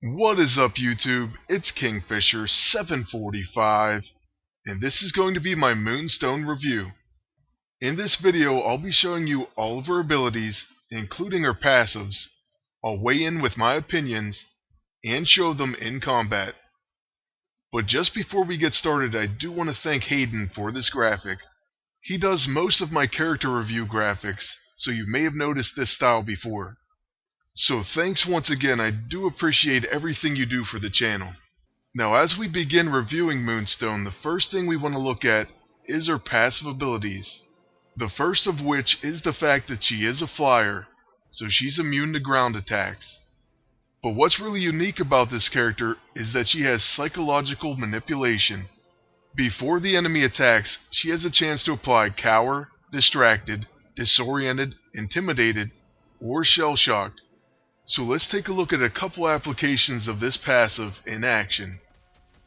What is up, YouTube? It's Kingfisher745, and this is going to be my Moonstone review. In this video, I'll be showing you all of her abilities, including her passives. I'll weigh in with my opinions, and show them in combat. But just before we get started, I do want to thank Hayden for this graphic. He does most of my character review graphics, so you may have noticed this style before. So thanks once again, I do appreciate everything you do for the channel. Now as we begin reviewing Moonstone, the first thing we want to look at is her passive abilities. The first of which is the fact that she is a flyer, so she's immune to ground attacks. But what's really unique about this character is that she has psychological manipulation. Before the enemy attacks, she has a chance to apply cower, distracted, disoriented, intimidated, or shell-shocked. So let's take a look at a couple applications of this passive in action.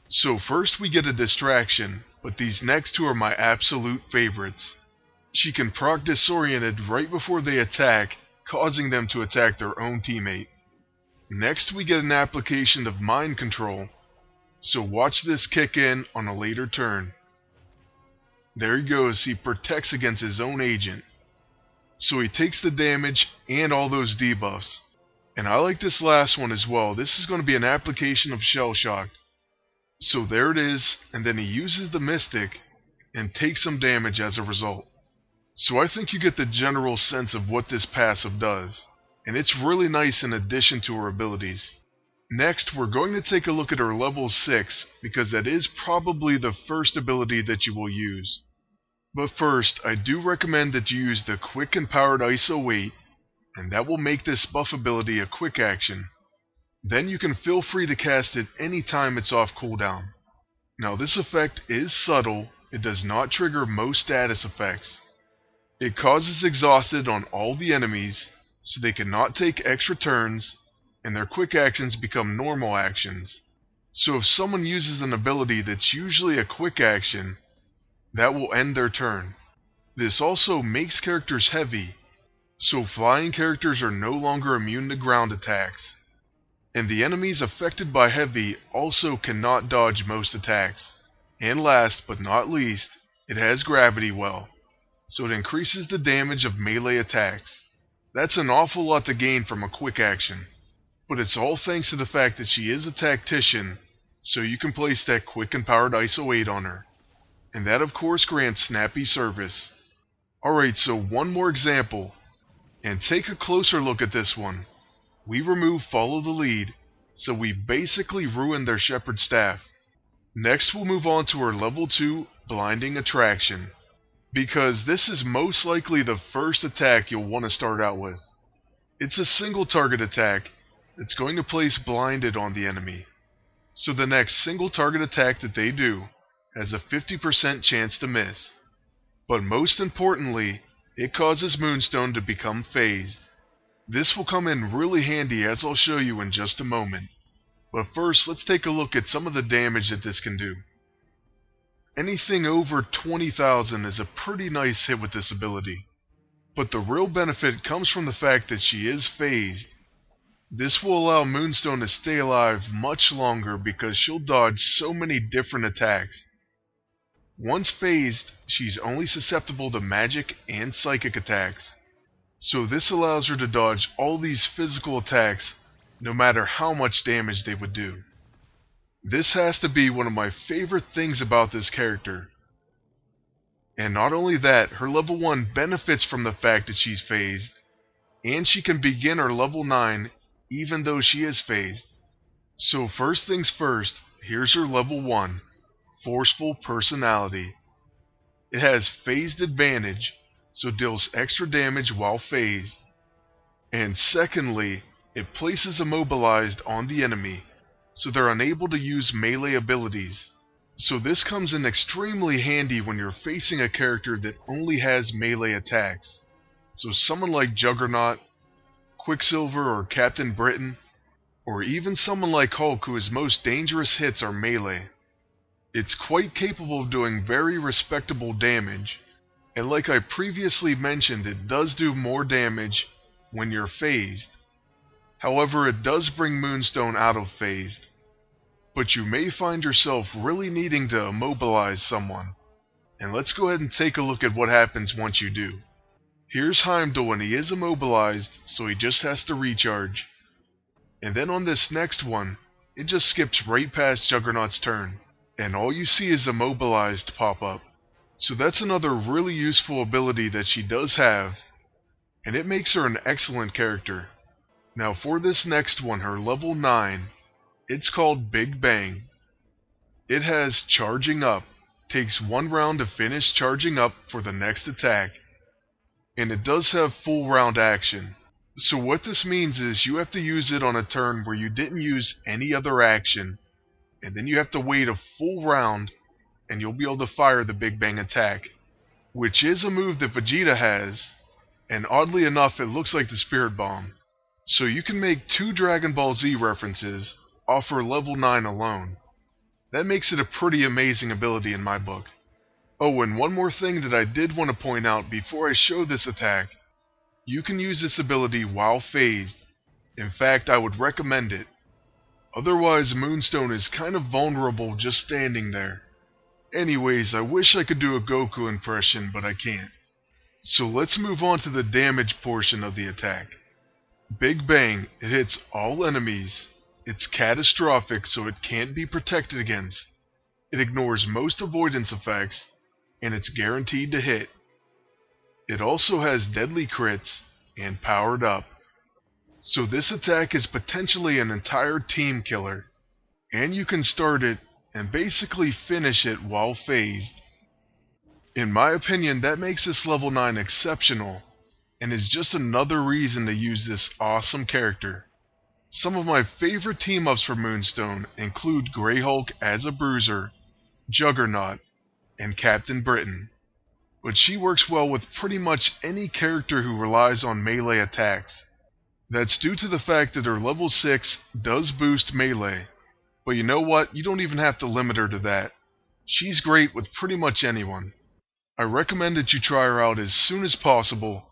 So first we get a distraction, but these next two are my absolute favorites. She can proc disoriented right before they attack, causing them to attack their own teammate. Next we get an application of mind control, so watch this kick in on a later turn. There he goes, he protects against his own agent. So he takes the damage and all those debuffs. And I like this last one as well. This is going to be an application of Shell Shock. So there it is, and then he uses the Mystic and takes some damage as a result. So I think you get the general sense of what this passive does. And it's really nice in addition to her abilities. Next, we're going to take a look at her level 6, because that is probably the first ability that you will use. But first, I do recommend that you use the Quick and Powered ISO 8, and that will make this buff ability a quick action. Then you can feel free to cast it anytime it's off cooldown. Now this effect is subtle, it does not trigger most status effects. It causes exhausted on all the enemies, so they cannot take extra turns, and their quick actions become normal actions. So if someone uses an ability that's usually a quick action, that will end their turn. This also makes characters heavy, so flying characters are no longer immune to ground attacks. And the enemies affected by heavy also cannot dodge most attacks. And last but not least, it has gravity well, so it increases the damage of melee attacks. That's an awful lot to gain from a quick action. But it's all thanks to the fact that she is a tactician, so you can place that Quick and Powered ISO 8 on her. And that of course grants snappy service. Alright, so one more example. And take a closer look at this one. We remove Follow the Lead, so we basically ruin their Shepherd Staff. Next we'll move on to our level 2 Blinding Attraction, because this is most likely the first attack you'll want to start out with. It's a single target attack that's going to place blinded on the enemy. So the next single target attack that they do has a 50% chance to miss. But most importantly, it causes Moonstone to become phased. This will come in really handy as I'll show you in just a moment. But first, let's take a look at some of the damage that this can do. Anything over 20,000 is a pretty nice hit with this ability. But the real benefit comes from the fact that she is phased. This will allow Moonstone to stay alive much longer because she'll dodge so many different attacks. Once phased, she's only susceptible to magic and psychic attacks. So this allows her to dodge all these physical attacks, no matter how much damage they would do. This has to be one of my favorite things about this character. And not only that, her level 1 benefits from the fact that she's phased, and she can begin her level 9 even though she is phased. So first things first, here's her level 1. Forceful Personality. It has phased advantage, so deals extra damage while phased. And secondly, it places immobilized on the enemy, so they're unable to use melee abilities. So this comes in extremely handy when you're facing a character that only has melee attacks. So someone like Juggernaut, Quicksilver or Captain Britain, or even someone like Hulk whose most dangerous hits are melee. It's quite capable of doing very respectable damage, and like I previously mentioned, it does do more damage when you're phased. However, it does bring Moonstone out of phased, but you may find yourself really needing to immobilize someone. And let's go ahead and take a look at what happens once you do. Here's Heimdall when he is immobilized, so he just has to recharge. And then on this next one, it just skips right past Juggernaut's turn, and all you see is immobilized pop up. So that's another really useful ability that she does have, and it makes her an excellent character. Now for this next one, her level 9, it's called Big Bang. It has charging up, takes 1 round to finish charging up for the next attack, and it does have full round action. So what this means is you have to use it on a turn where you didn't use any other action, and then you have to wait a full round and you'll be able to fire the Big Bang attack, which is a move that Vegeta has, and oddly enough it looks like the Spirit Bomb. So you can make 2 Dragon Ball Z references off her level 9 alone. That makes it a pretty amazing ability in my book. Oh, and one more thing that I did want to point out before I show this attack. You can use this ability while phased. In fact, I would recommend it. Otherwise, Moonstone is kind of vulnerable just standing there. Anyways, I wish I could do a Goku impression, but I can't. So let's move on to the damage portion of the attack. Big Bang, it hits all enemies. It's catastrophic, so it can't be protected against. It ignores most avoidance effects, and it's guaranteed to hit. It also has deadly crits and powered up. So this attack is potentially an entire team killer, and you can start it and basically finish it while phased. In my opinion, that makes this level 9 exceptional, and is just another reason to use this awesome character. Some of my favorite team-ups for Moonstone include Grey Hulk as a bruiser, Juggernaut, and Captain Britain. But she works well with pretty much any character who relies on melee attacks. That's due to the fact that her level 6 does boost melee. But you know what? You don't even have to limit her to that. She's great with pretty much anyone. I recommend that you try her out as soon as possible,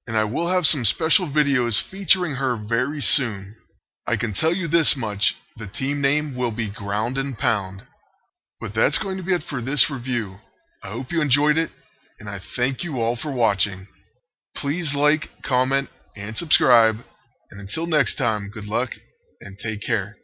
and I will have some special videos featuring her very soon. I can tell you this much, the team name will be Ground and Pound. But that's going to be it for this review. I hope you enjoyed it, and I thank you all for watching. Please like, comment, and subscribe, and until next time, good luck, and take care.